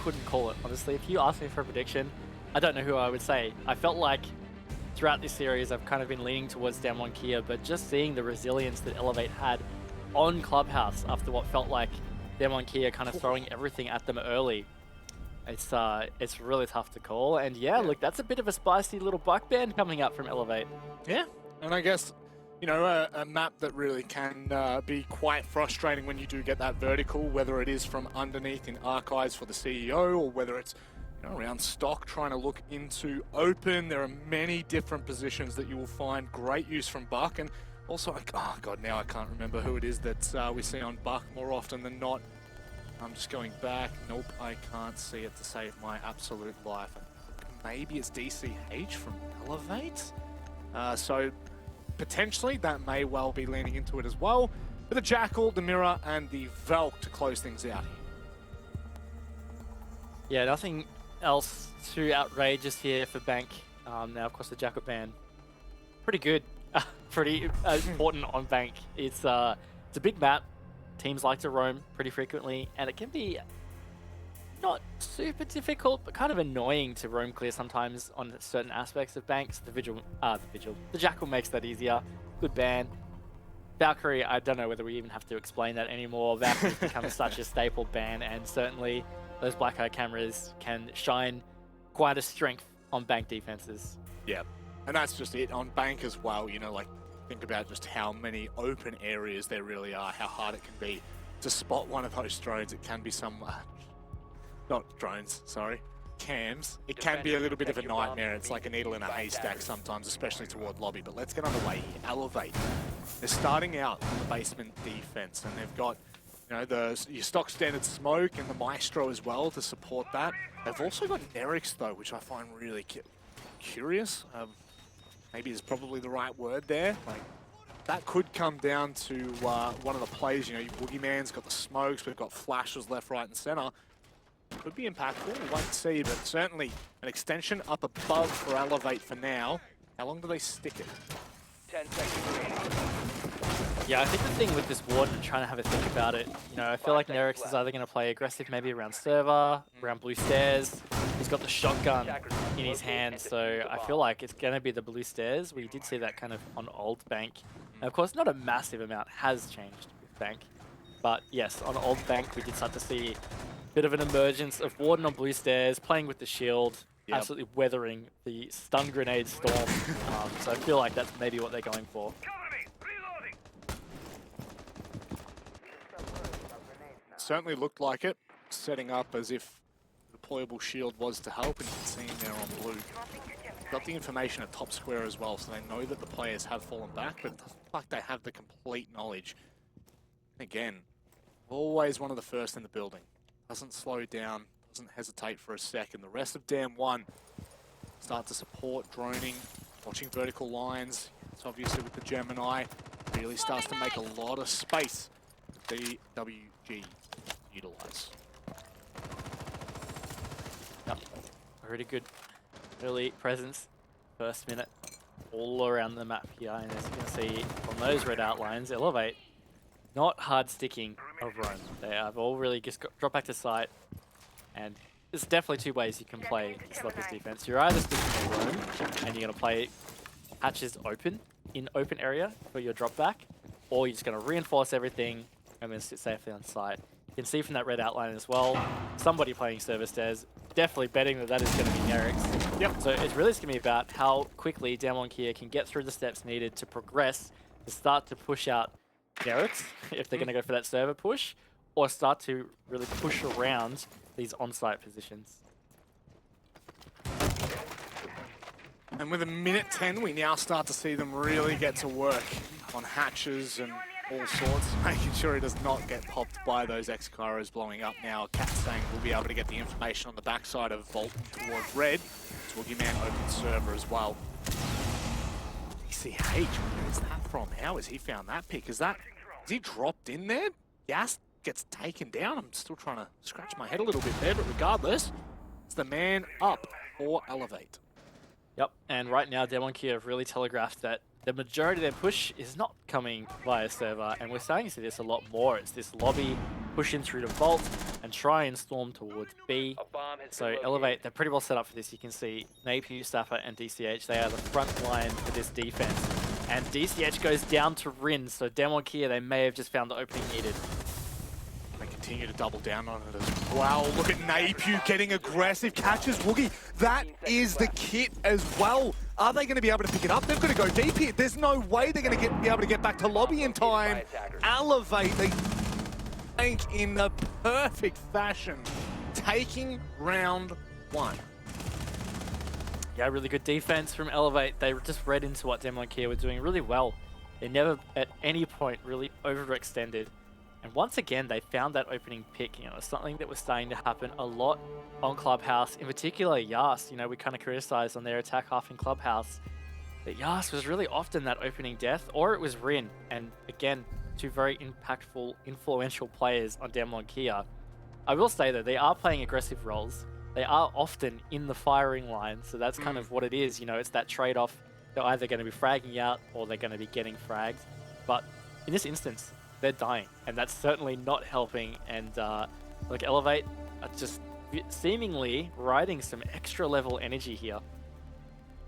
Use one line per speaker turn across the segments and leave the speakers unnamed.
couldn't call it, honestly. If you asked me for a prediction, I don't know who I would say. I felt like throughout this series, I've kind of been leaning towards DAMWON Kia, but just seeing the resilience that Elevate had on Clubhouse after what felt like DAMWON Kia kind of throwing everything at them early, it's really tough to call. And yeah, look, that's a bit of a spicy little buck band coming up from Elevate.
Yeah, and I guess, you know, a map that really can be quite frustrating when you do get that vertical, whether it is from underneath in Archives for the CEO or whether it's, you know, around stock trying to look into open. There are many different positions that you will find great use from Buck. And also, oh god, now I can't remember who it is that we see on Buck more often than not. I'm just going back. Nope, I can't see it to save my absolute life. Maybe it's DCH from Elevate? So potentially that may well be leaning into it as well. With the Jackal, the Mirror, and the Valk to close things out here.
Yeah, nothing else too outrageous here for Bank. Now, of course, the Jackal ban, pretty good, pretty important on Bank. It's a big map. Teams like to roam pretty frequently, and it can be not super difficult, but kind of annoying to roam clear sometimes on certain aspects of Banks. The Jackal makes that easier. Good ban. Valkyrie, I don't know whether we even have to explain that anymore. Valkyrie's become such a staple ban, and certainly those black eye cameras can shine quite a strength on Bank defenses.
Yeah, and that's just it on Bank as well. You know, like, think about just how many open areas there really are, how hard it can be to spot one of those drones. It can be some, not drones, sorry, cams. It can be a little bit of a nightmare. It's like a needle in a haystack sometimes, especially toward lobby. But let's get underway here. Elevate. They're starting out on the basement defense, and they've got, you know, your stock standard smoke and the Maestro as well to support that. They've also got Nerix though, which I find really curious. Maybe is probably the right word there. Like, that could come down to one of the plays. You know, Boogeyman's got the smokes, we've got flashes left, right, and center. Could be impactful, we'll wait and see, but certainly an extension up above for Elevate for now. How long do they stick it?
10 seconds remaining.
Yeah, I think the thing with this Warden, trying to have a think about it, you know, I feel like Nerix is either going to play aggressive maybe around server, around blue stairs. He's got the shotgun in his hand, so I feel like it's going to be the blue stairs. We did see that kind of on old Bank. And of course, not a massive amount has changed with Bank. But yes, on old Bank, we did start to see a bit of an emergence of Warden on blue stairs, playing with the shield, absolutely weathering the stun grenade storm. So I feel like that's maybe what they're going for.
Certainly looked like it, setting up as if the deployable shield was to help, and you can see him there on blue. Got the information at top square as well, so they know that the players have fallen back, but it doesn't look like they have the complete knowledge. Again, always one of the first in the building. Doesn't slow down, doesn't hesitate for a second. The rest of DAMWON start to support droning, watching vertical lines. It's obviously with the Gemini, really starts to make a lot of space. DWG utilize.
Yep, pretty good early presence. First minute all around the map here, and as you can see on those red outlines, Elevate, not hard sticking of roam. They have all really just drop back to site, and there's definitely two ways you can play this level of defense. You're either sticking a roam, and you're going to play hatches open, in open area for your drop back, or you're just going to reinforce everything and then sit safely on site. You can see from that red outline as well, somebody playing server stairs, definitely betting that that is going to be Nerix.
Yep.
So it's really just going to be about how quickly DAMWON Kia can get through the steps needed to progress, to start to push out Nerix, if they're going to go for that server push, or start to really push around these on-site positions.
And with a minute 10, we now start to see them really get to work on hatches and all sorts, making sure he does not get popped by those X-Kairos blowing up now. Cat saying we'll be able to get the information on the backside of Vault towards red. Boogeyman open server as well. DCH, where is that from? How has he found that pick? Is he dropped in there? Gas gets taken down. I'm still trying to scratch my head a little bit there, but regardless, it's the man up for Elevate.
Yep, and right now DAMWON Kia have really telegraphed that the majority of their push is not coming via server, and we're starting to see this a lot more. It's this lobby push in through to Vault, and and try and storm towards B.
A bomb has
So
been located.
Elevate, they're pretty well set up for this. You can see Napier, Staffer, and DCH. They are the front line for this defense. And DCH goes down to Rin, so DAMWON Kia, they may have just found the opening needed.
They continue to double down on it as well. Look at Napier getting aggressive, catches Woogie. That is the kit as well. Are they going to be able to pick it up? They've got to go deep here. There's no way they're going to be able to get back to lobby in time. Elevate, they bank in the perfect fashion, taking round 1.
Yeah, really good defense from Elevate. They just read into what DAMWON Kia were doing really well. They never at any point really overextended. And once again, they found that opening pick. You know, something that was starting to happen a lot on Clubhouse. In particular, Yas, you know, we kind of criticized on their attack half in Clubhouse that Yas was really often that opening death, or it was Rin. And again, two very impactful, influential players on DAMWON Kia. I will say though, they are playing aggressive roles. They are often in the firing line, so that's kind of what it is. You know, it's that trade-off. They're either going to be fragging out or they're going to be getting fragged. But in this instance, they're dying, and that's certainly not helping. And like Elevate are just seemingly riding some extra level energy here.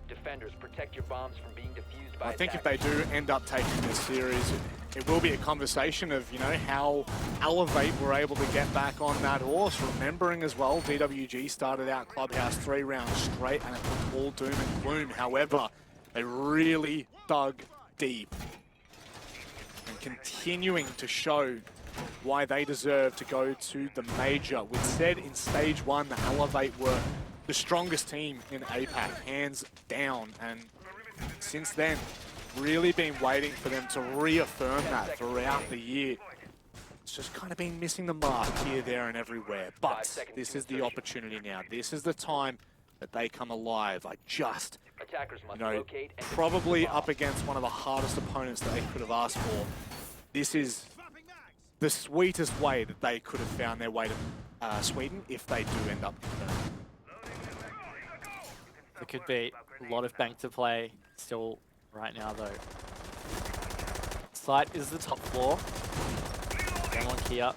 Defenders, protect your bombs from being defused by
I think if
attackers.
they do end up taking this series, it will be a conversation of, you know, how Elevate were able to get back on that horse. Remembering as well, DWG started out Clubhouse 3 rounds straight and it was all doom and gloom. However, they really dug deep and continuing to show why they deserve to go to the major. We said in stage 1 that Elevate were the strongest team in APAC, hands down, and since then, really been waiting for them to reaffirm that throughout the year. It's just kind of been missing the mark here, there, and everywhere. But this is the opportunity now. This is the time that they come alive.
Attackers must
You know,
locate and
probably
defuse the
up
bomb.
against one of the hardest opponents that they could have asked for. This is the sweetest way that they could have found their way to Sweden if they do end up confirmed.
It could be a lot of bank to play still right now though. Site is the top floor. DAMWON Kia.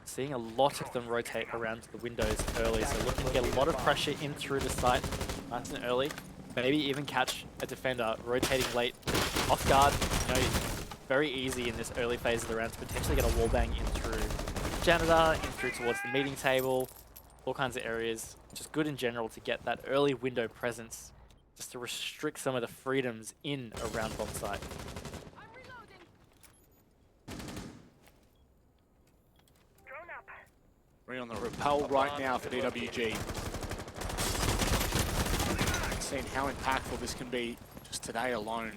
Seeing a lot of them rotate around to the windows early, so looking to get a lot of pressure in through the site nice and early. Maybe even catch a defender rotating late off guard. You know, very easy in this early phase of the round to potentially get a wallbang in through janitor, in through towards the meeting table, all kinds of areas. Just good in general to get that early window presence, just to restrict some of the freedoms in around bomb site.
We're on the rappel right now for DWG. Seeing how impactful this can be just today alone.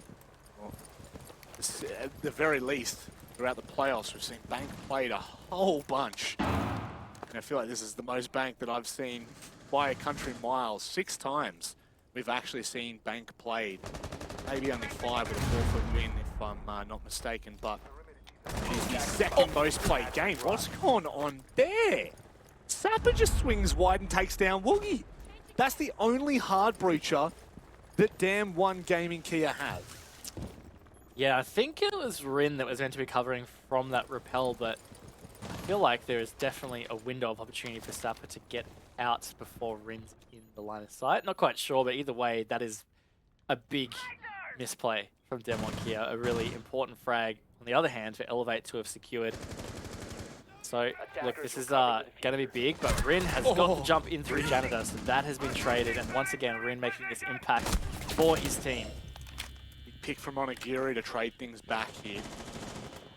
Well, at the very least, throughout the playoffs, we've seen Bank played a whole bunch. And I feel like this is the most Bank that I've seen by a country mile. 6 times we've actually seen Bank played. Maybe only 5 with a 4-foot win, if I'm not mistaken, but it is the second most played game. What's going on there? Sapper just swings wide and takes down Woogie. That's the only hard breacher that DAMWON Gaming Kia have.
Yeah, I think it was Rin that was meant to be covering from that rappel, but I feel like there is definitely a window of opportunity for Sapper to get out before Rin's in the line of sight. Not quite sure, but either way, that is a big misplay from DAMWON Kia, a really important frag. On the other hand, for Elevate to have secured. So, look, this is going to be big, but Rin has got to jump in through Janitor, so that has been traded. And once again, Rin making this impact for his team.
Big pick from Onigiri to trade things back here.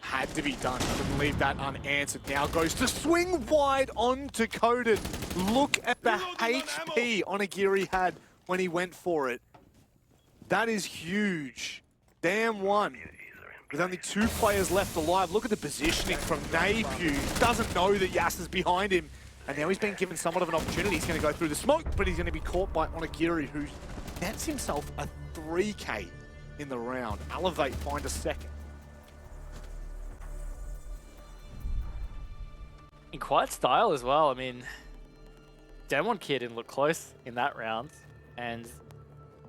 Had to be done. Couldn't leave that unanswered. Now goes to swing wide onto Coded. Look at the HP Onigiri had when he went for it. That is huge. DAMWON. With only 2 players left alive, look at the positioning from Napier. Doesn't know that Yas is behind him. And now he's been given somewhat of an opportunity. He's going to go through the smoke, but he's going to be caught by Onigiri, who nets himself a 3K in the round. Elevate find a second.
In quiet style as well. I mean, DAMWON Kia didn't look close in that round. And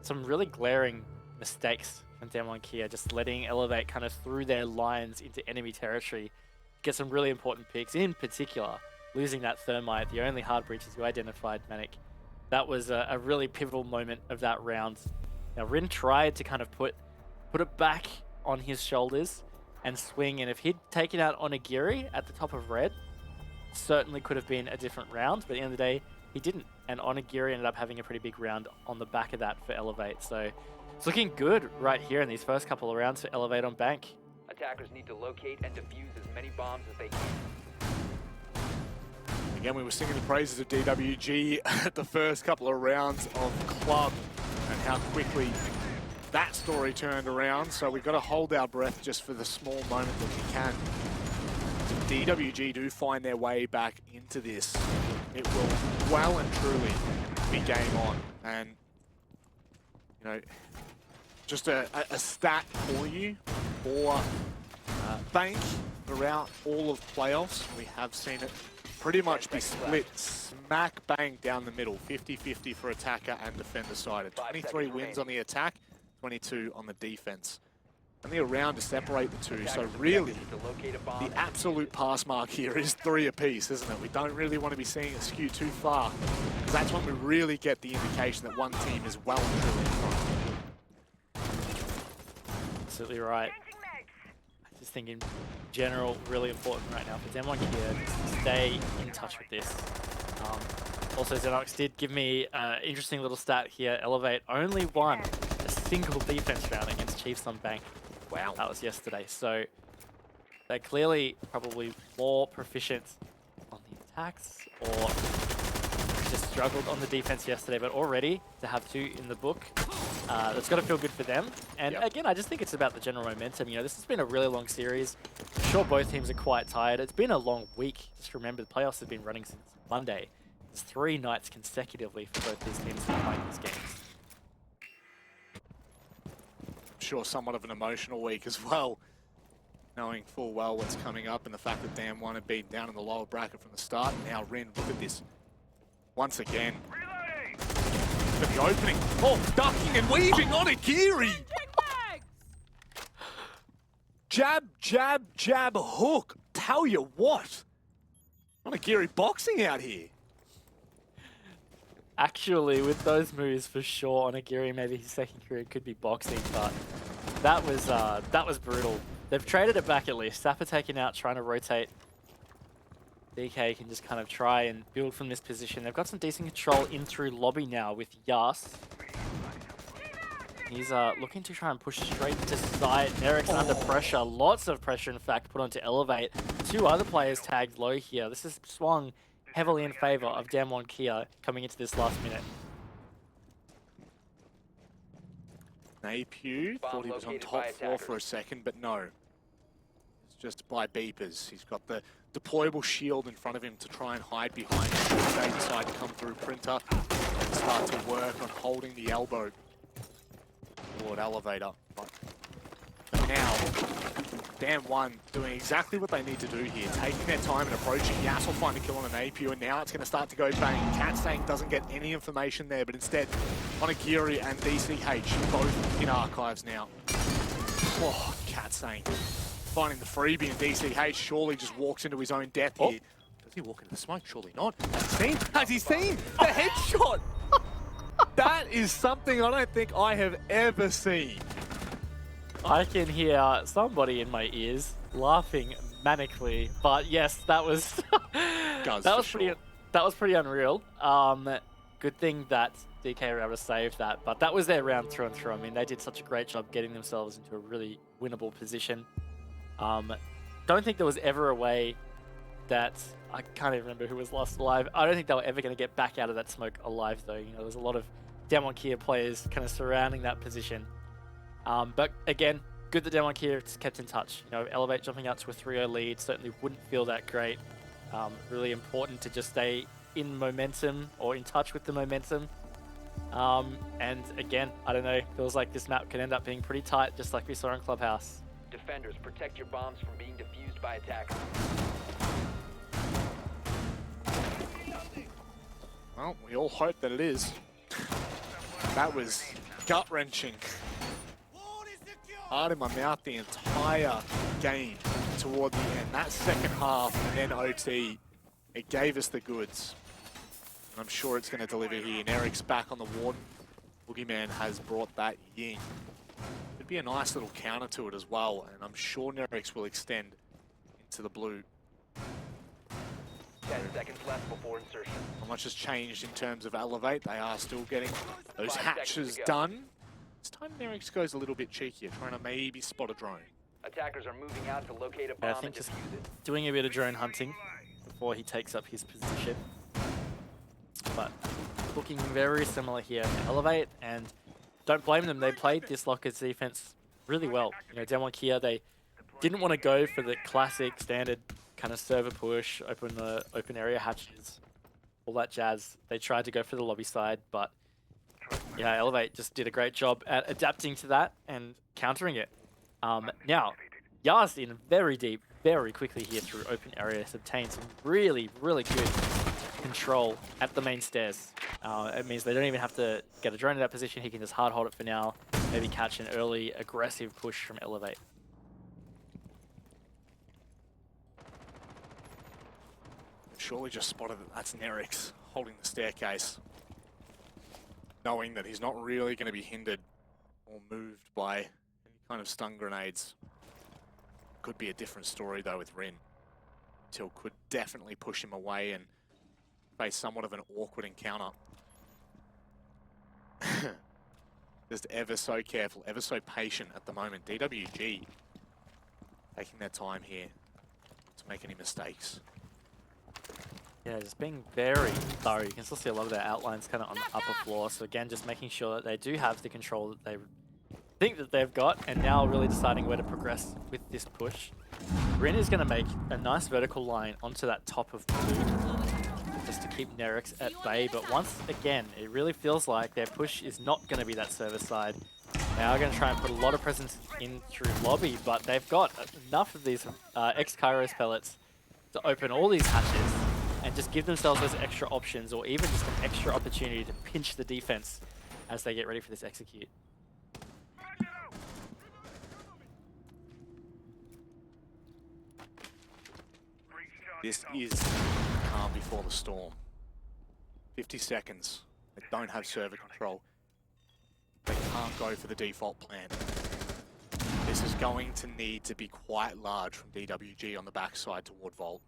some really glaring mistakes from DAMWON Kia, just letting Elevate kind of through their lines into enemy territory, get some really important picks. In particular, losing that thermite, the only hard breaches you identified, Manic. That was a really pivotal moment of that round. Now, Rin tried to kind of put it back on his shoulders and swing, and if he'd taken out Onigiri at the top of red, certainly could have been a different round, but at the end of the day, he didn't. And Onigiri ended up having a pretty big round on the back of that for Elevate. So it's looking good right here in these first couple of rounds for Elevate on Bank.
Attackers need to locate and defuse as many bombs as they can.
Again, we were singing the praises of DWG at the first couple of rounds of Club and how quickly that story turned around. So we've got to hold our breath just for the small moment that we can. If DWG do find their way back into this, it will well and truly be game on. And, you know, just a stat for you for Bank throughout all of playoffs. We have seen it pretty much be split smack bang down the middle, 50-50 for attacker and defender side. 23 wins on the attack, 22 on the defense. Only a round to separate the two, so really the absolute pass mark here is 3 apiece, isn't it? We don't really want to be seeing it skew too far, because that's when we really get the indication that one team is well and truly in front.
Absolutely right. I just think in general, really important right now for DAMWON here to stay in touch with this. Also, Xenox did give me an interesting little stat here. Elevate only won a single defense round against Chiefs on Bank. Wow. That was yesterday. So they're clearly probably more proficient on the attacks, or just struggled on the defense yesterday, but already to have 2 in the book, that's got to feel good for them. And again, I just think it's about the general momentum. You know, this has been a really long series. I'm sure both teams are quite tired. It's been a long week. Just remember, the playoffs have been running since Monday. There's 3 nights consecutively for both these teams to be playing these games.
Sure, somewhat of an emotional week as well, knowing full well what's coming up and the fact that DAMWON had been down in the lower bracket from the start. And now Rin, look at this. Once again. For the opening. Oh, ducking and weaving on Onigiri! Jab, jab, jab, hook. Tell you what. Onigiri boxing out here.
Actually, with those moves, for sure, Onigiri, maybe his second career could be boxing, but that was brutal. They've traded it back at least. Sapper taken out, trying to rotate. DK can just kind of try and build from this position. They've got some decent control in through lobby now with Yas. He's looking to try and push straight to site. Eric's under pressure. Lots of pressure, in fact, put onto Elevate. 2 other players tagged low here. This has swung heavily in favor of DAMWON Kia coming into this last minute.
Napew thought he was on top floor for a second, but no. It's just by beepers. He's got the deployable shield in front of him to try and hide behind him. They decide to come through Printer and start to work on holding the elbow toward Elevator. But now, DAMWON doing exactly what they need to do here, taking their time and approaching. Yas will find a kill on an APU, and now it's going to start to go bang. Katsang doesn't get any information there, but instead, Onigiri and DCH both in archives now. Oh, Katsang finding the freebie, and DCH surely just walks into his own death here. Does he walk into the smoke? Surely not. Has he seen the headshot? That is something I don't think I have ever seen.
I can hear somebody in my ears laughing manically, but yes, that was that was pretty unreal. Good thing that DK were able to save that, but that was their round through and through. I mean, they did such a great job getting themselves into a really winnable position. Don't think there was ever a way that, I can't even remember who was lost alive. I don't think they were ever going to get back out of that smoke alive, though. You know, there's a lot of DAMWON Kia players kind of surrounding that position. But again, good that DAMWON Kia kept in touch. You know, Elevate jumping out to a 3-0 lead certainly wouldn't feel that great. Really important to just stay in momentum, or in touch with the momentum. And again, I don't know, feels like this map could end up being pretty tight, just like we saw in Clubhouse.
Defenders, protect your bombs from being defused by attackers.
Well, we all hope that it is. That was gut-wrenching. Heart in my mouth the entire game toward the end. That second half and then OT, It gave us the goods. And I'm sure it's going to deliver here. And Eric's back on the Warden. Boogeyman has brought that Ying. It'd be a nice little counter to it as well. And I'm sure Nerix will extend into the blue.
10 seconds left before insertion.
Not much has changed in terms of Elevate. They are still getting those
5
hatches
seconds to go.
done. This time Nerix goes a little bit cheekier, trying to maybe spot a drone.
Attackers are moving out to locate a bomb
I
and
think just
defuse it.
doing a bit of drone hunting before he takes up his position. But looking very similar here to Elevate, and don't blame them. They played this Lockers defense really well. You know, DAMWON Kia, they didn't want to go for the classic standard kind of server push, open the open area hatches, all that jazz. They tried to go for the lobby side, but yeah, Elevate just did a great job at adapting to that and countering it. Now, Yas in very deep, very quickly here through open areas, obtained some really, really good control at the main stairs. It means they don't even have to get a drone in that position. He can just hard hold it for now, maybe catch an early aggressive push from Elevate.
Surely just spotted that that's Nerix holding the staircase, knowing that he's not really going to be hindered or moved by any kind of stun grenades. Could be a different story though with Rin. Till could definitely push him away and face somewhat of an awkward encounter. Just ever so careful, ever so patient at the moment. DWG taking their time here to make any mistakes.
Yeah, just being very thorough. You can still see a lot of their outlines kind of on the upper floor. So again, just making sure that they do have the control that they think that they've got, and now really deciding where to progress with this push. Rin is going to make a nice vertical line onto that top of blue, just to keep Nerix at bay. But once again, it really feels like their push is not going to be that server side. They are going to try and put a lot of presence in through lobby, but they've got enough of these X-Kairos pellets to open all these hatches and just give themselves those extra options, or even just an extra opportunity to pinch the defense as they get ready for this execute.
This is calm before the storm. 50 seconds. They don't have server control. They can't go for the default plan. This is going to need to be quite large from DWG on the backside toward Vault.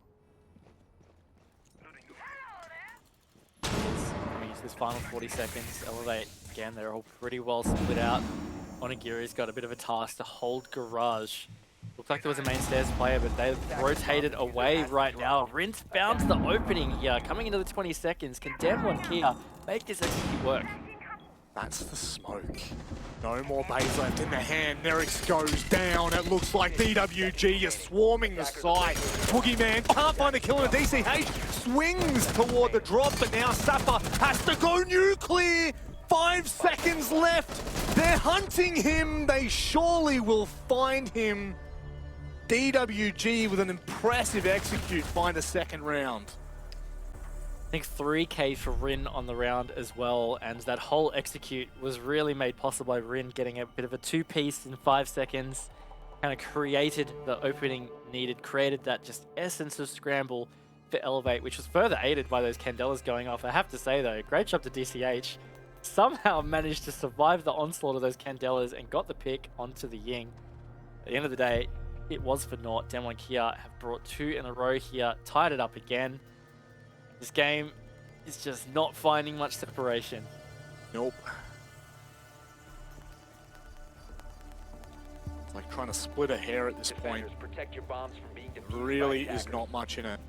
Coming into this final 40 seconds, Elevate, again, they're all pretty well split out. Onigiri's got a bit of a task to hold Garage. Looked like there was a main stairs player, but they've rotated away right now. Rin's found the opening here, coming into the 20 seconds. Can DAMWON Kia make this execute work?
That's the smoke. No more bays left in the hand. Nerix goes down. It looks like DWG is swarming the site. Boogeyman can't find the kill on a DCH. Swings toward the drop, but now Sapper has to go nuclear. 5 seconds left. They're hunting him. They surely will find him. DWG with an impressive execute find a second round.
I think 3K for Rin on the round as well, and that whole execute was really made possible by Rin getting a bit of a two-piece in 5 seconds. Kind of created the opening needed, created that just essence of scramble for Elevate, which was further aided by those Candelas going off. I have to say though, great job to DCH. Somehow managed to survive the onslaught of those Candelas and got the pick onto the Ying. At the end of the day, it was for naught. DAMWON Kia have brought 2 in a row here, tied it up again. This game is just not finding much separation.
Nope. It's like trying to split a hair at this point.
Defenders, protect your bombs from being defused by
Really
attackers.
is not much in it.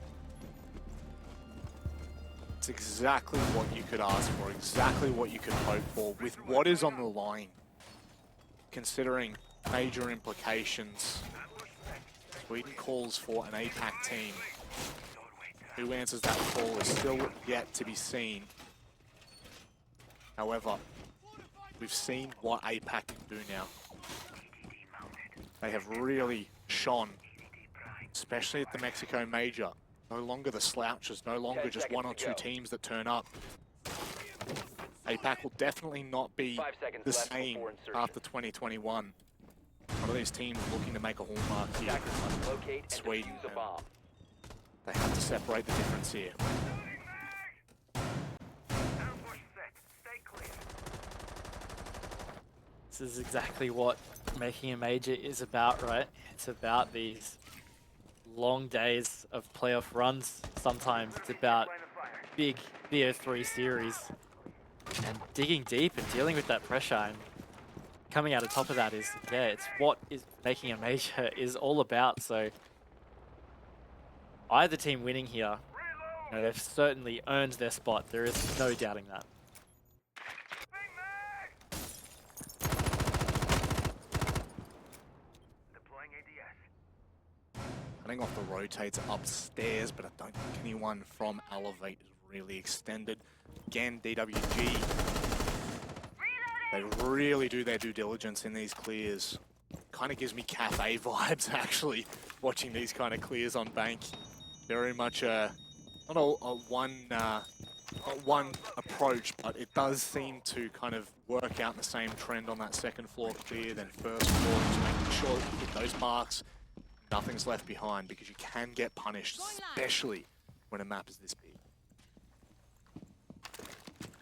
It's exactly what you could ask for, exactly what you could hope for with what is on the line. Considering major implications, Sweden calls for an APAC team. Who answers that call is still yet to be seen. However, we've seen what APAC can do now. They have really shone, especially at the Mexico Major. No longer the slouches, no longer just 1 or 2 teams that turn up. APAC will definitely not be
5 seconds
the
left
same
before insertion.
after 2021. One of these teams looking to make a hallmark here.
Attackers must locate and
Sweden.
defuse a bomb.
They have to separate the difference here.
This is exactly what making a major is about, right? It's about these long days of playoff runs. Sometimes it's about big BO3 series and digging deep and dealing with that pressure, and coming out on top of that is, yeah, it's what is making a major is all about. So either team winning here, you know, they've certainly earned their spot. There is no doubting that.
Cutting off the rotates upstairs, but I don't think anyone from Elevate is really extended. Again, DWG, they really do their due diligence in these clears. Kind of gives me cafe vibes, actually, watching these kind of clears on bank. Very much not a one approach, but it does seem to kind of work out the same trend on that second floor clear, then first floor, just making sure that you hit those marks. Nothing's left behind, because you can get punished, especially when a map is this big.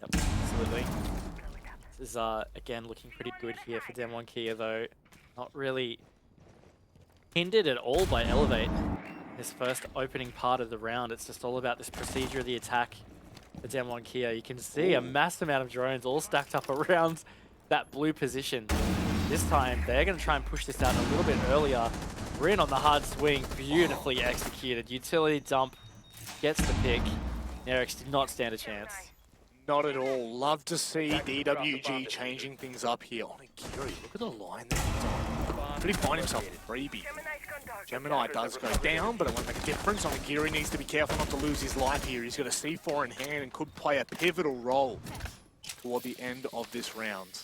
Yep, absolutely. This is, again, looking pretty good here for DAMWON Kia, though. Not really hindered at all by Elevate. This first opening part of the round, it's just all about this procedure of the attack for DAMWON Kia. You can see a massive amount of drones all stacked up around that blue position. This time, they're going to try and push this out a little bit earlier. Rin on the hard swing, beautifully executed. Utility dump gets the pick. Nerix did not stand a chance.
Not at all. Love to see DWG changing things up here. Onigiri, look at the line there. Could he find himself a freebie? Gemini does go down, but it won't make a difference. Onigiri needs to be careful not to lose his life here. He's got a C4 in hand and could play a pivotal role toward the end of this round.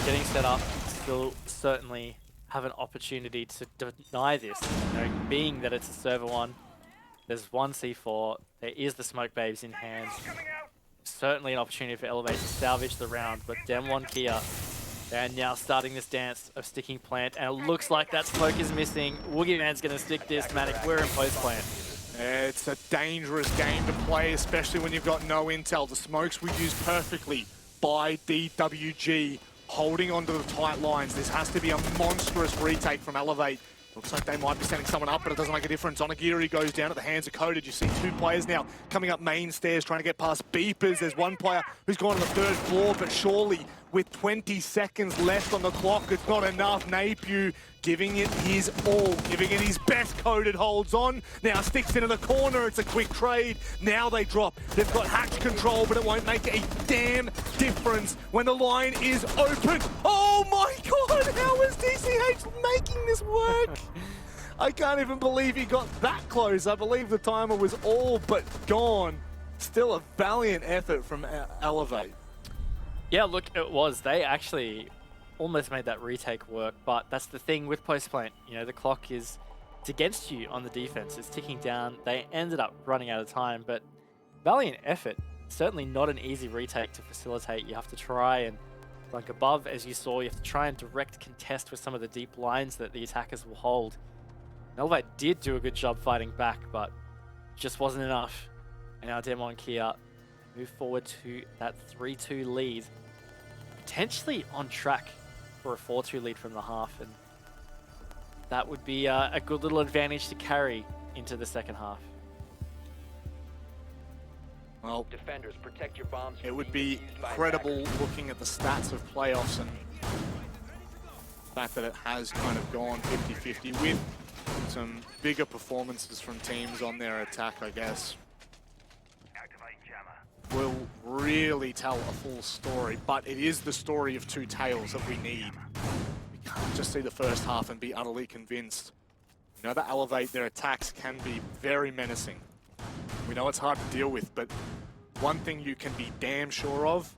Getting set up, still certainly have an opportunity to deny this. You know, being that it's a server one, there's one C4, there is the smoke babes in hand. Certainly an opportunity for Elevate to salvage the round, but DAMWON Kia, they're now starting this dance of sticking plant, and it looks like that smoke is missing. Woogie Man's gonna stick this, Matic, we're in post plant.
It's a dangerous game to play, especially when you've got no intel. The smokes were used perfectly by DWG. Holding onto the tight lines. This has to be a monstrous retake from Elevate. Looks like they might be sending someone up, but it doesn't make a difference. Onigiri goes down at the hands of Coded. You see two players now coming up main stairs, trying to get past beepers. There's one player who's gone on the third floor, but surely with 20 seconds left on the clock, it's not enough. Napier giving it his all, giving it his best. Coded holds on, now sticks into the corner. It's a quick trade. Now they drop. They've got hatch control, but it won't make a damn difference when the line is open. Oh my God, how is DCH making this work? I can't even believe he got that close. I believe the timer was all but gone. Still a valiant effort from Elevate.
Yeah, look, it was. They actually almost made that retake work, but that's the thing with post plant. You know, the clock is, it's against you on the defense. It's ticking down. They ended up running out of time, but valiant effort. Certainly not an easy retake to facilitate. You have to try and, like above, as you saw, you have to try and direct contest with some of the deep lines that the attackers will hold. Elevate did do a good job fighting back, but just wasn't enough. And now DAMWON Kia move forward to that 3-2 lead. Potentially on track for a 4-2 lead from the half, and that would be a good little advantage to carry into the second half.
Well,
Defenders, protect your bombs.
it would be incredible looking at the stats of playoffs and the fact that it has kind of gone 50-50 with some bigger performances from teams on their attack, I guess. Will really tell a full story, but it is the story of two tales that we need. We can't just see the first half and be utterly convinced. We know that Elevate, their attacks can be very menacing. We know it's hard to deal with, but one thing you can be damn sure of,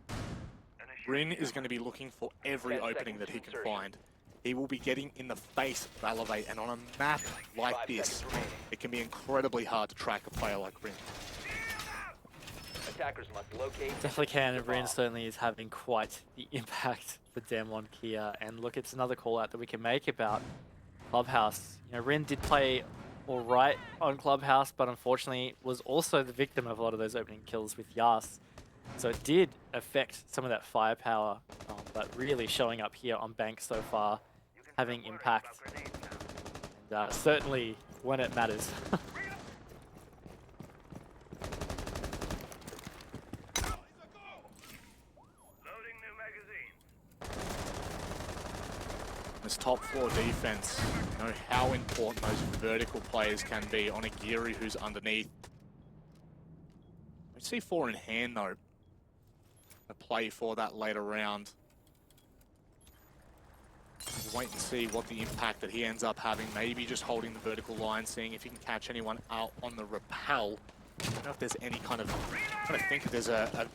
Rin is going to be looking for every opening that he can find. He will be getting in the face of Elevate, and on a map like this, it can be incredibly hard to track a player like Rin.
Attackers must locate.
Definitely can, and Rin certainly is having quite the impact for DAMWON Kia. And look, it's another call out that we can make about Clubhouse. You know, Rin did play all right on Clubhouse, but unfortunately was also the victim of a lot of those opening kills with Yas. So it did affect some of that firepower, but really showing up here on Bank so far, having impact, and certainly when it matters.
This top floor defense, you know how important those vertical players can be on a Geary who's underneath. We see 4 in hand though. A play for that later round. We'll wait and see what the impact that he ends up having. Maybe just holding the vertical line, seeing if he can catch anyone out on the rappel. I don't know if there's any kind of, I'm trying to think if there's a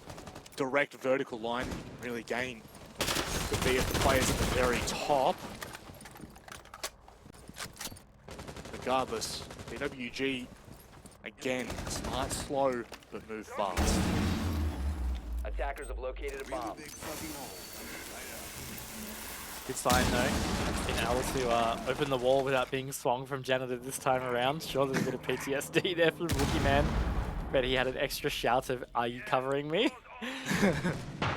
direct vertical line that you can really gain. Could be if the player's at the very top. Regardless, DWG, again, smart, slow, but move fast.
Attackers have located a bomb.
Good sign though, being able to open the wall without being swung from Janitor this time around. Sure, there's a bit of PTSD there from Rookie Man, but he had an extra shout of, "Are you covering me?"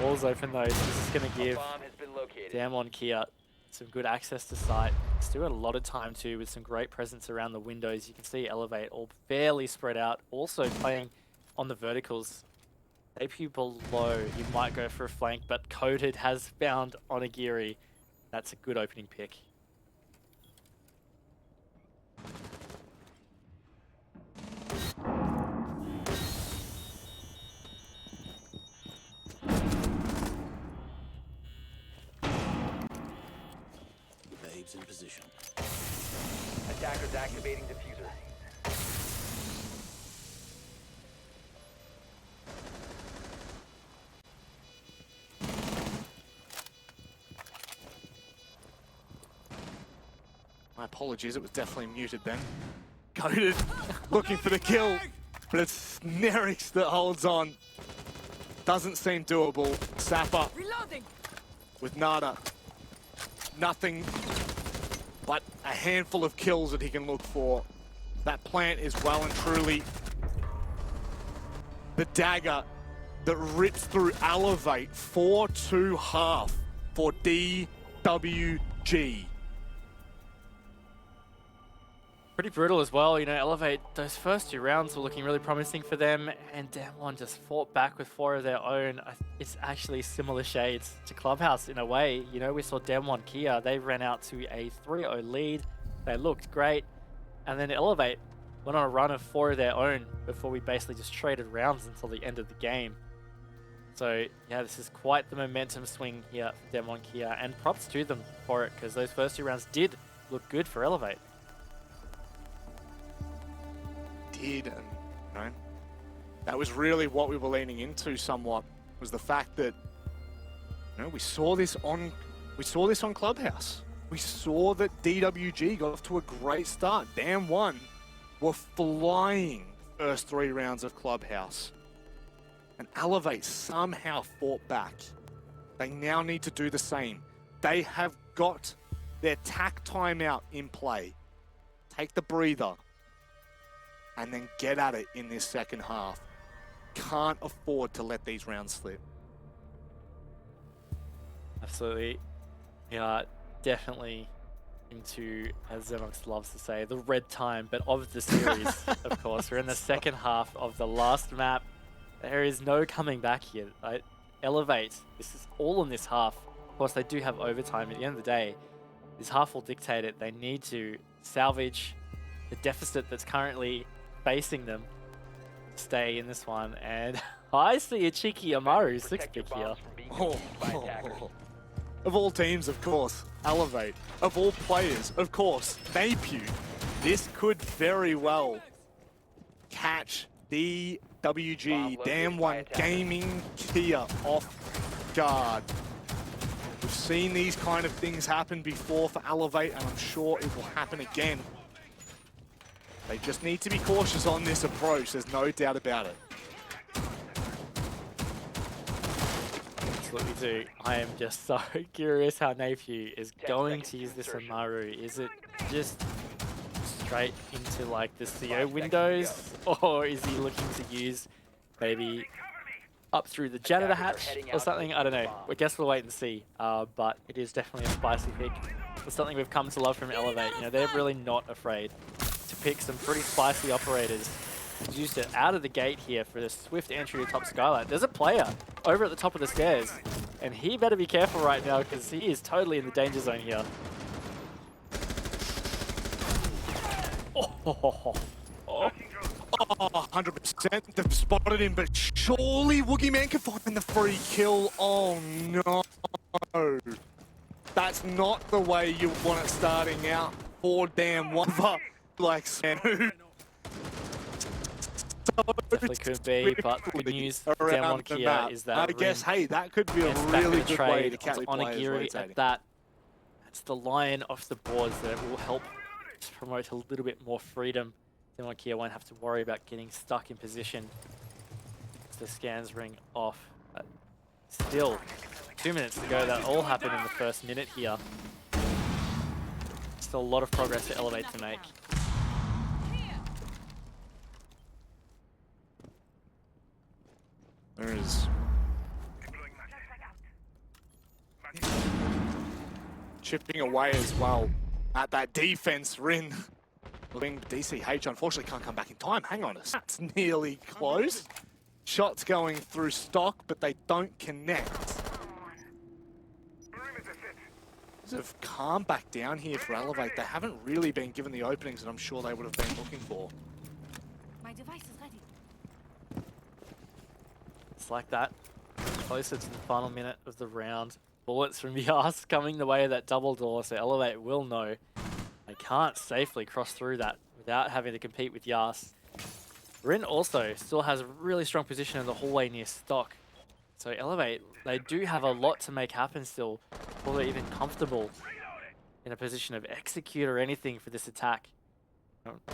Wall's open though, so this is going to give
Bomb has been located.
DAMWON Kia some good access to site. Still got a lot of time too, with some great presence around the windows. You can see Elevate all fairly spread out, also playing on the verticals. AP below, you might go for a flank, but Coded has found Onigiri. That's a good opening pick.
Babes in position.
Attackers activating diffuser.
My apologies, it was definitely muted then. Coded, looking for the kill, but it's Nerix that holds on. Doesn't seem doable. Sapper with Nada. Nothing but a handful of kills that he can look for. That plant is well and truly the dagger that rips through Elevate 4-2 for DWG.
Pretty brutal as well, you know, Elevate, those first 2 rounds were looking really promising for them, and DAMWON just fought back with 4 of their own. It's actually similar shades to Clubhouse in a way. You know, we saw DAMWON Kia, they ran out to a 3-0 lead. They looked great, and then Elevate went on a run of 4 of their own before we basically just traded rounds until the end of the game. So, yeah, this is quite the momentum swing here for DAMWON Kia, and props to them for it, because those first 2 rounds did look good for Elevate.
Did, and you know, that was really what we were leaning into somewhat, was the fact that, you know, we saw this on Clubhouse. We saw that DWG got off to a great start. DAMWON were flying first 3 rounds of Clubhouse, and Elevate somehow fought back. They now need to do the same. They have got their tack timeout in play. Take the breather and then get at it in this second half. Can't afford to let these rounds slip.
Absolutely. Yeah, definitely into, as Xenox loves to say, the red time, but of the series, of course. We're in the second half of the last map. There is no coming back here. Right? Elevate, this is all in this half. Of course, they do have overtime. At the end of the day, this half will dictate it. They need to salvage the deficit that's currently facing them, stay in this one, and I see a cheeky Amaru 6 pick here.
Of all teams, of course, Elevate. Of all players, of course, Napew. This could very well catch DWG, DAMWON Gaming Kia off guard. We've seen these kind of things happen before for Elevate, and I'm sure it will happen again. They just need to be cautious on this approach, there's no doubt about it.
Absolutely do. I am just so curious how Napew is going to use this Amaru. Is it just straight into like the CO windows, or is he looking to use maybe up through the janitor hatch or something? I don't know. I guess we'll wait and see. But it is definitely a spicy pick. It's something we've come to love from Elevate. You know, they're really not afraid to pick some pretty spicy operators. He's used it out of the gate here for the swift entry to top skylight. There's a player over at the top of the stairs, and he better be careful right now because he is totally in the danger zone here. Oh,
100%. They've spotted him, but surely Woogie Man can find the free kill. Oh no. That's not the way you want it starting out for DAMWON. Like,
definitely could be, but the good news for DAMWON Kia is that
I guess, hey, that could be a
gets back in
really
the
good way
trade
to catch
on
players
Onigiri
rotating.
at that. That's the line off the boards that will help just promote a little bit more freedom. DAMWON Kia won't have to worry about getting stuck in position as the scans ring off. But still, 2 minutes to go. That all happened in the first minute here. Still a lot of progress to Elevate to make.
There is chipping away as well at that defense. Rin, DCH unfortunately can't come back in time. Hang on, that's nearly close. Shots going through stock, but they don't connect. Have calmed back down here for Elevate. They haven't really been given the openings that I'm sure they would have been looking for.
My device is ready.
It's like that. Closer to the final minute of the round. Bullets from Yas coming the way of that double door, so Elevate will know they can't safely cross through that without having to compete with Yas. Rin also still has a really strong position in the hallway near stock. So Elevate, they do have a lot to make happen still before they're even comfortable in a position of execute or anything for this attack.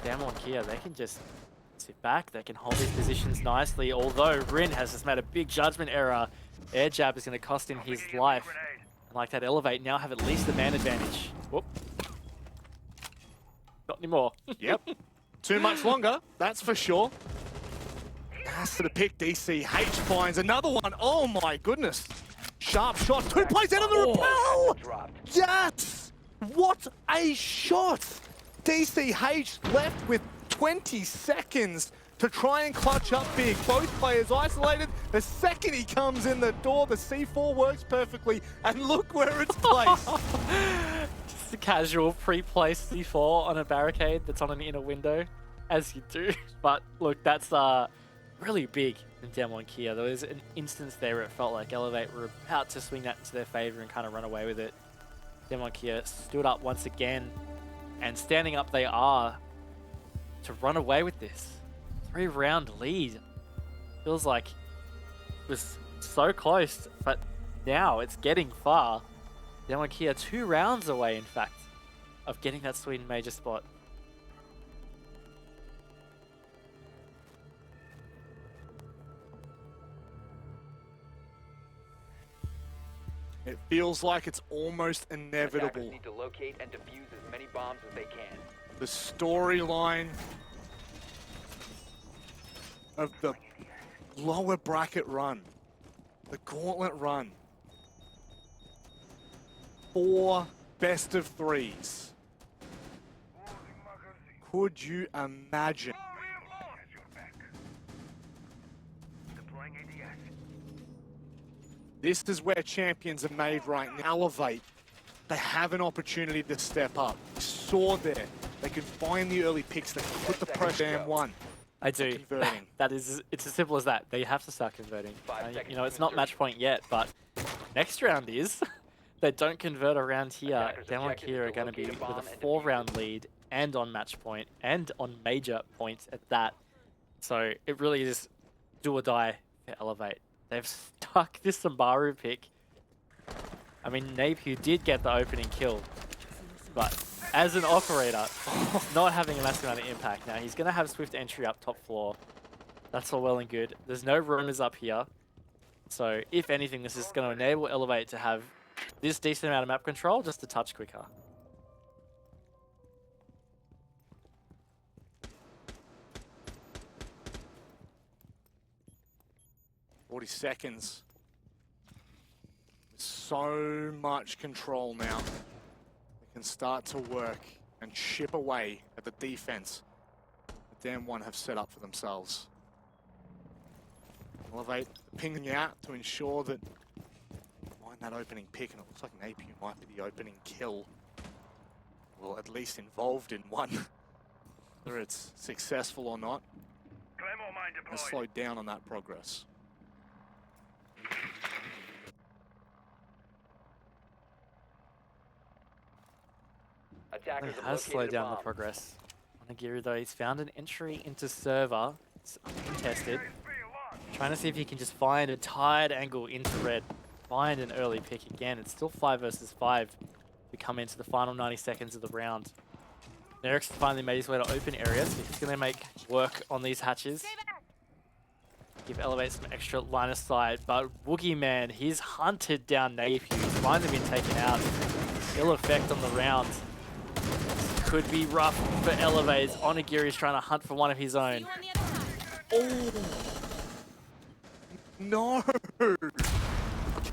DAMWON Kia, they can just sit back, they can hold these positions nicely, although Rin has just made a big judgment error. Air jab is going to cost him his life. And like that, Elevate now have at least the man advantage. Whoop. Not anymore.
Yep. Too much longer, that's for sure. Has to the pick. DCH finds another one. Oh my goodness. Sharp shot. 2 plays out of the rappel. Yes. What a shot. DCH left with 20 seconds to try and clutch up big. Both players isolated. The second he comes in the door, the C4 works perfectly. And look where it's placed.
Just a casual pre-placed C4 on a barricade that's on an inner window, as you do. But look, that's really big in DAMWON Kia. There was an instance there where it felt like Elevate were about to swing that into their favor and kind of run away with it. DAMWON Kia stood up once again, and standing up they are to run away with this 3-round lead. Feels like it was so close, but now it's getting far. DAMWON Kia 2 rounds away, in fact, of getting that Sweden major spot.
It feels like it's almost inevitable.
Attackers need to locate and defuse as many bombs as they can.
The storyline of the lower bracket run, the gauntlet run, 4 best of 3s. Could you imagine? This is where champions are made right now. Elevate. They have an opportunity to step up. Saw there. They could find the early picks. They can put the pressure on one.
I do.
Converting.
It's as simple as that. They have to start converting.
5 seconds
You know, it's
to
not
insertion.
match point yet, but next round is. They don't convert around here.
Attackers'
DAMWON
objective
Kia
is
are
to
going to be
locate
with
a
a
bomb and
4-round lead and on match point and on major points at that. So it really is do or die for Elevate. They've stuck this Sambaru pick. I mean, Napier did get the opening kill, but as an operator, not having a massive amount of impact. Now, he's going to have swift entry up top floor. That's all well and good. There's no roamers up here. So, if anything, this is going to enable Elevate to have this decent amount of map control, just a touch quicker.
40 seconds. So much control now. They can start to work and chip away at the defense the DAMWON have set up for themselves. Elevate pinging out to ensure that find that opening pick, and it looks like an APU might be the opening kill. Well, at least involved in one. Whether it's successful or not, has slowed down on that progress.
Attackers
He
have
has slowed
located a
down the
bomb.
progress. Onigiri though, he's found an entry into server. It's uncontested. Trying to see if he can just find a tired angle into red. Find an early pick again. It's still 5 versus 5. We come into the final 90 seconds of the round. Eric's finally made his way to open areas, so he's going to make work on these hatches. Give Elevate some extra line of sight, but Woogie Man, he's hunted down Napier. He's finally been taken out. Ill effect on the round. Could be rough for Elevate. Onigiri's trying to hunt for one of his own.
Oh! No!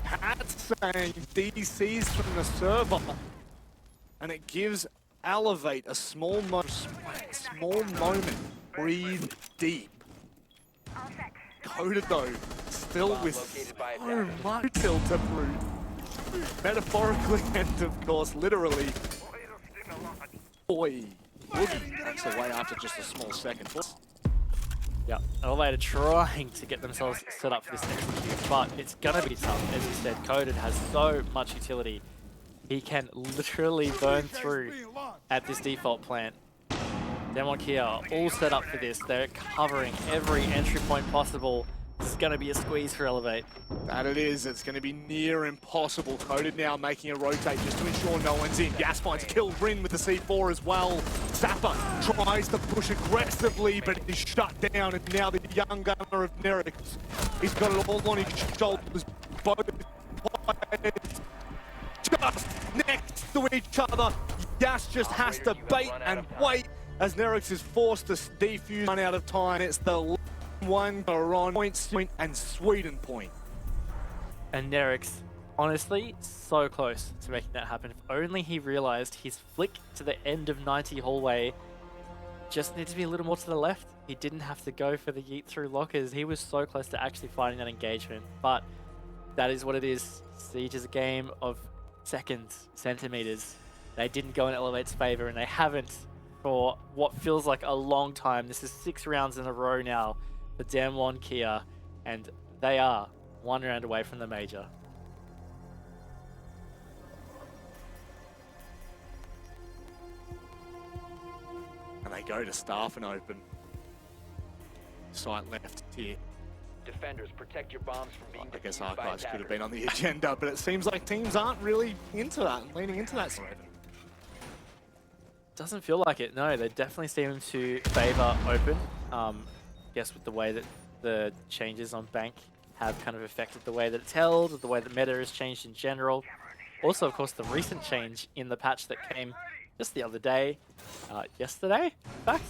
Cat's saying DCs from the server. And it gives Elevate a small moment. Breathe deep. Coded though, still
Bomb
with
located by
so
attackers.
much still to prove. Metaphorically and of course literally. Boy, Woogie takes away after just a small second.
Yeah, Elevator trying to get themselves set up for this execute, but it's gonna be tough. As you said, Coded has so much utility. He can literally burn through at this default plant. DAMWON Kia all set up for this. They're covering every entry point possible. This is gonna be a squeeze for Elevate.
That it is. It's going to be near impossible. Coded now making a rotate just to ensure no one's in. Gas finds kill Rin with the C4 as well. Zappa tries to push aggressively, but he's shut down. And now the young gunner of Nerix, he's got it all on his shoulders. Both players just next to each other. Yas just has to bait and wait as Nerix is forced to defuse, run out of time. It's the one on point and Sweden point.
And Nerix, honestly, so close to making that happen. If only he realized his flick to the end of 90 hallway just needed to be a little more to the left. He didn't have to go for the yeet through lockers. He was so close to actually finding that engagement. But that is what it is. Siege is a game of seconds, centimeters. They didn't go in Elevate's favor, and they haven't for what feels like a long time. This is 6 rounds in a row now for DAMWON Kia, and they are 1 round away from the major.
And they go to staff and open. Site left here.
Defenders, protect your bombs from being
I guess
defused by
archives could have been
attackers.
on the agenda, but it seems like teams aren't really into that and leaning into that side.
Doesn't feel like it. No, they definitely seem to favor open. Guess with the way that the changes on Bank have kind of affected the way that it's held, the way that meta has changed in general. Also, of course, the recent change in the patch that came just the other day, yesterday, in fact.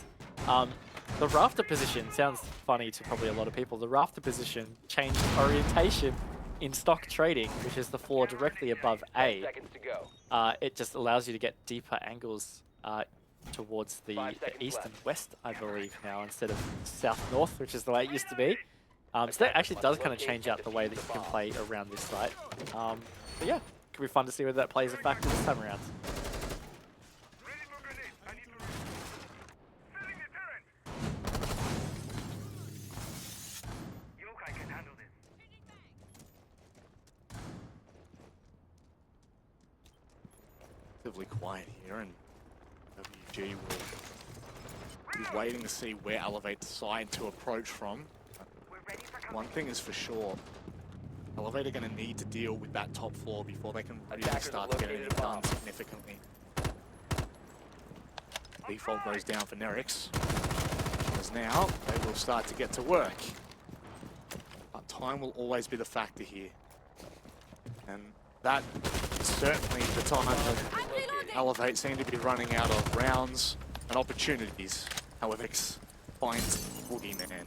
The rafter position sounds funny to probably a lot of people. The rafter position changed orientation in stock trading, which is the floor directly above
10
A.
seconds to go.
It just allows you to get deeper angles towards the
5 seconds
east
left.
and west, I believe, now, instead of south-north, which is the way it used to be. So that actually does kind of change out the way that you can play around this site. But yeah, it could be fun to see whether that plays a factor this time around.
Relatively quiet here, and WG will be waiting to see where Elevate decide to approach from. One thing is for sure, Elevate are going to need to deal with that top floor before they can really
Attackers
start
have
getting
located
it
a
done
bomb.
significantly. Default goes down for Nerix, as now they will start to get to work. But time will always be the factor here. And that is certainly the time that Elevate seem to be running out of rounds and opportunities. However, X finds Woogie Man.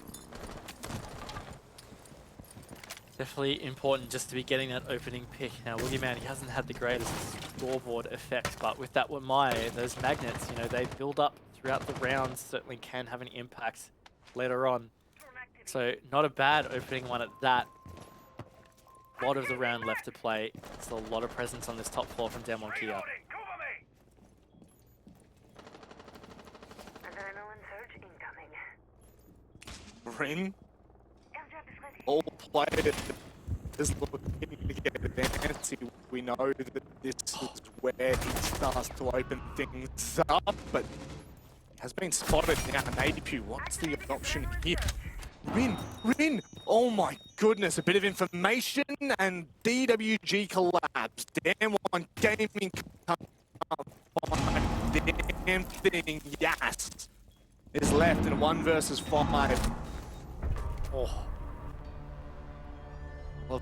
Definitely important just to be getting that opening pick. Now, Woogie Man, he hasn't had the greatest scoreboard effect, but with that Wamai, those magnets, you know, they build up throughout the rounds, certainly can have an impact later on. So not a bad opening one at that. A lot of the round left to play. It's a lot of presence on this top floor from DAMWON Kia.
Adrenaline surge incoming.
Rin,
Airdrop is ready.
all players is looking to get advanced. We know that this is where he starts to open things up, but has been spotted now in APL. What's the option here? Rin, oh my goodness, a bit of information and DWG collapse. DAMWON Gaming can't find the damn thing. Yes, is left in 1 versus 5. Oh. Well,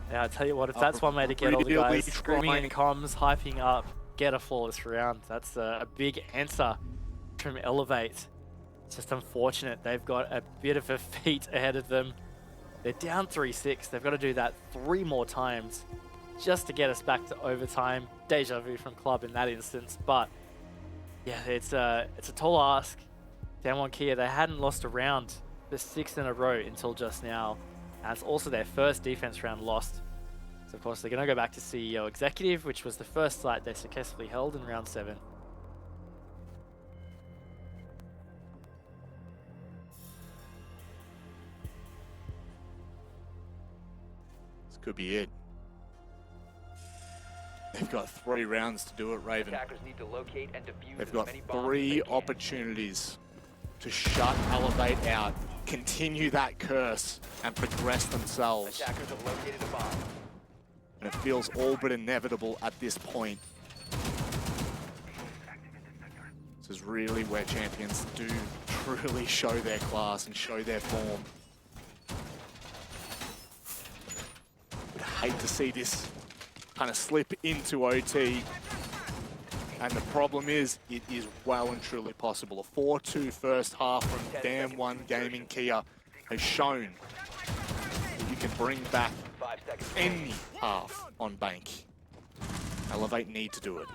Yeah, I tell you what, if that's one way to get all the
Really
guys screaming in comms, hyping up, get a flawless round, that's a big answer from Elevate. It's just unfortunate. They've got a bit of a feat ahead of them. They're down 3-6. They've got to do that 3 more times just to get us back to overtime. Deja vu from Club in that instance. But yeah, it's a tall ask. DAMWON Kia, they hadn't lost a round for 6 in a row until just now. And it's also their first defense round lost. So of course they're going to go back to CEO Executive, which was the first site they successfully held in round 7.
Could be it. They've got 3 rounds to do it, Raven.
Attackers need to locate and defuse
They've
as
got
many bombs as
3
they can.
opportunities to shut Elevate out, continue that curse, and progress themselves.
Attackers have located a bomb.
And it feels all but inevitable at this point. This is really where champions do truly show their class and show their form. Would hate to see this kind of slip into OT. And the problem is, it is well and truly possible. A 4-2 first half from DAMWON Gaming Kia has shown that you can bring back
5 seconds.
any half on bank. Elevate need to do it.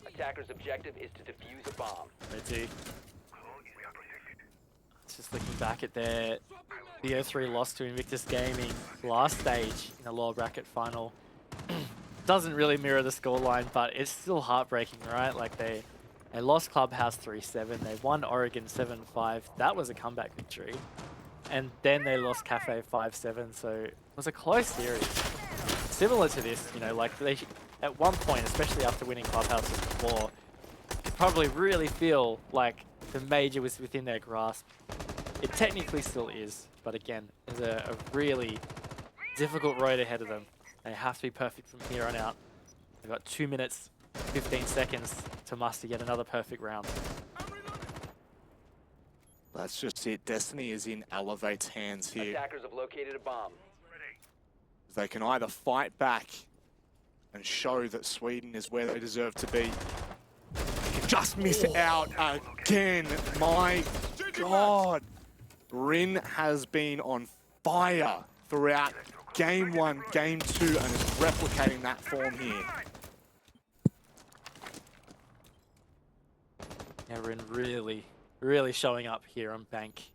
Attacker's objective is to defuse a bomb.
They do. Just looking back at their BO3 loss to Invictus Gaming last stage in the lower bracket final. Doesn't really mirror the scoreline, but it's still heartbreaking, right? Like they lost Clubhouse 3-7, they won Oregon 7-5. That was a comeback victory. And then they lost Cafe 5-7, so it was a close series. Similar to this, you know, like they at one point, especially after winning Clubhouse before, could probably really feel like the major was within their grasp. It technically still is, but again, there's a really difficult road ahead of them. They have to be perfect from here on out. They've got 2 minutes, 15 seconds to muster yet another perfect round.
That's just it. Destiny is in Elevate's hands here.
Attackers have located a bomb.
They can either fight back and show that Sweden is where they deserve to be. They can just miss out again. My God. Rin has been on fire throughout Game 1, Game 2, and is replicating that form here.
Yeah, Rin really showing up here on Bank.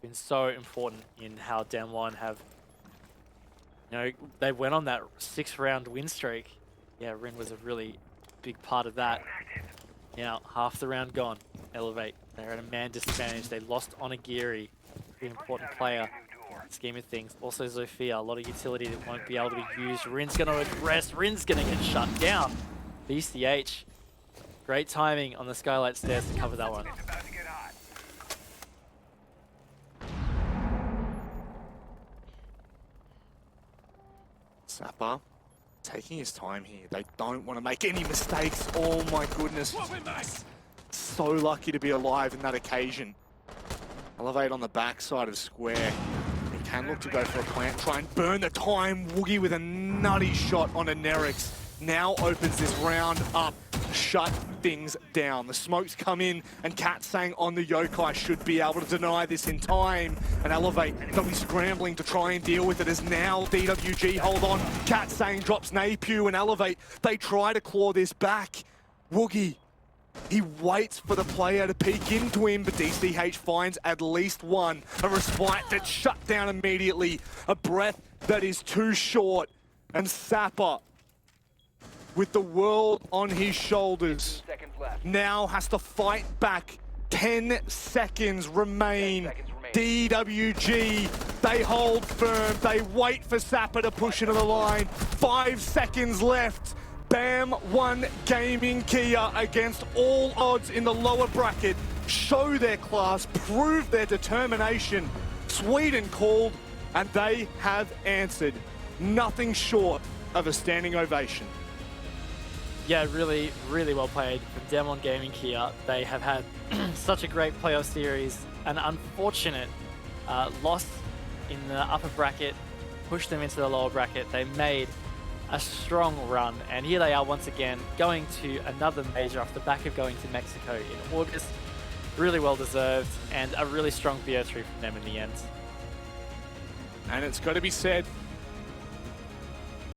Been so important in how DAMWON have, you know, they went on that 6-round win streak. Yeah, Rin was a really big part of that. Now, half the round gone. Elevate. They're at a man disadvantage. They lost Onigiri, an important player in the scheme of things. Also Zofia, a lot of utility that won't be able to be used. Rin's going to aggress. Rin's going to get shut down. BCH. Great timing on the Skylight stairs to cover that one.
Sapper taking his time here. They don't want to make any mistakes. Oh my goodness. So lucky to be alive in that occasion. Elevate on the backside of Square. He can look to go for a plant. Try and burn the time. Woogie with a nutty shot on a Nerix. Now opens this round up. Shut things down. The smokes come in, and Katsang on the Yokai should be able to deny this in time. And Elevate, they'll be scrambling to try and deal with it as now DWG hold on. Katsang drops Napiu, and Elevate, they try to claw this back. Woogie, he waits for the player to peek into him, but DCH finds at least one. A respite that's shut down immediately. A breath that is too short. And Sapper, with the world on his shoulders,
15 seconds left.
now has to fight back. 10 seconds remain.
10 seconds remain.
DWG, they hold firm. They wait for Sapper to push into the line. 5 seconds left. DAMWON Gaming Kia against all odds in the lower bracket. Show their class, prove their determination. Sweden called, and they have answered. Nothing short of a standing ovation.
Yeah, really, really well played from DAMWON Gaming here. They have had such a great playoff series. An unfortunate loss in the upper bracket pushed them into the lower bracket. They made a strong run, and here they are once again going to another major off the back of going to Mexico in August. Really well deserved, and a really strong BO3 from them in the end.
And it's got to be said,